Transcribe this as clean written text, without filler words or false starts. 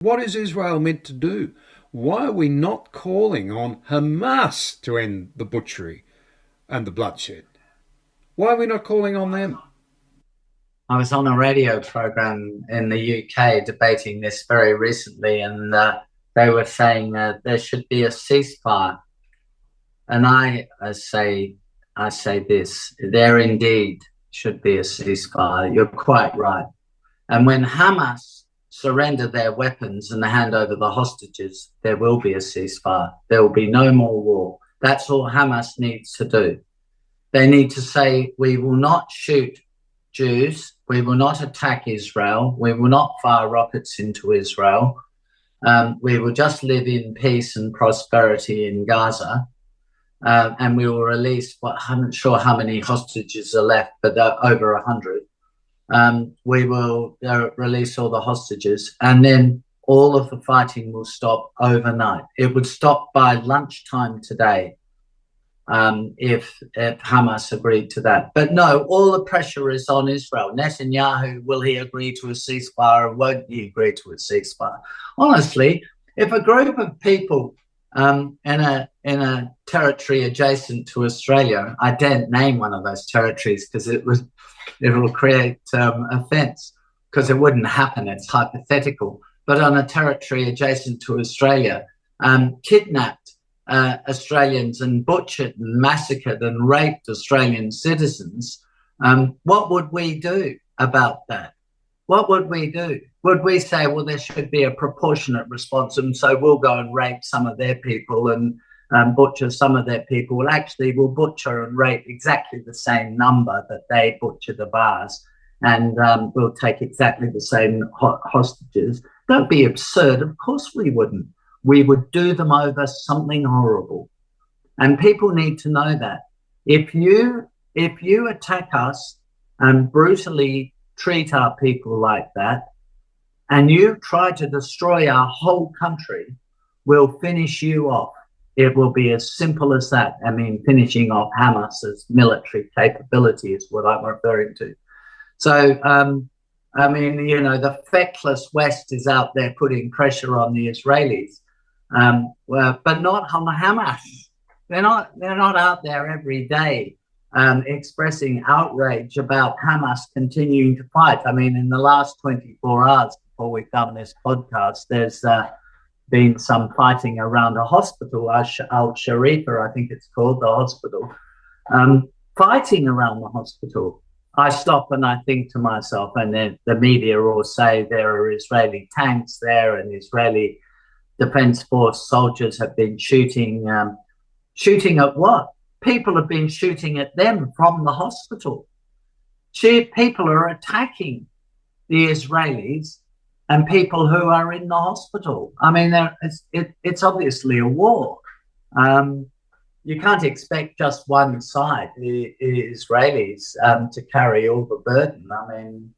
What is Israel meant to do? Why are we not calling on Hamas to end the butchery and the bloodshed? Why are we not calling on them? I was on a radio program in the UK debating this very recently, and they were saying there should be a ceasefire. And I say this: there indeed should be a ceasefire. You're quite right. And when Hamas surrender their weapons and hand over the hostages, there will be a ceasefire. There will be no more war. That's all Hamas needs to do. They need to say, we will not shoot Jews. We will not attack Israel. We will not fire rockets into Israel. We will just live in peace and prosperity in Gaza. And we will release, I'm not sure how many hostages are left, but over 100. We will release all the hostages, and then all of the fighting will stop overnight. It would stop by lunchtime today if Hamas agreed to that. But no, all the pressure is on Israel. Netanyahu, will he agree to a ceasefire or won't he agree to a ceasefire? Honestly, if a group of people in a territory adjacent to Australia, I daren't name one of those territories because it will create offence, because it wouldn't happen, it's hypothetical, but on a territory adjacent to Australia, kidnapped Australians and butchered and massacred and raped Australian citizens, what would we do about that? What would we do? Would we say, well, there should be a proportionate response, and so we'll go and rape some of their people and butcher some of their people? Well, actually, we'll butcher and rape exactly the same number that they butcher the bars, and we'll take exactly the same hostages. Don't be absurd. Of course we wouldn't. We would do them over something horrible. And people need to know that. If you attack us and brutally treat our people like that, and you try to destroy our whole country, we'll finish you off. It will be as simple as that. I mean, finishing off Hamas's military capability is what I'm referring to. So, I mean, you know, the feckless West is out there putting pressure on the Israelis, but not on the Hamas. They're not out there every day expressing outrage about Hamas continuing to fight. I mean, in the last 24 hours before we've done this podcast, there's been some fighting around a hospital, Al-Sharifa, I think it's called, the hospital, fighting around the hospital. I stop and I think to myself, and then the media all say there are Israeli tanks there and Israeli Defense Force soldiers have been shooting. Shooting at what? People have been shooting at them from the hospital. People are attacking the Israelis and people who are in the hospital. I mean, it's obviously a war. You can't expect just one side, the Israelis, to carry all the burden. I mean...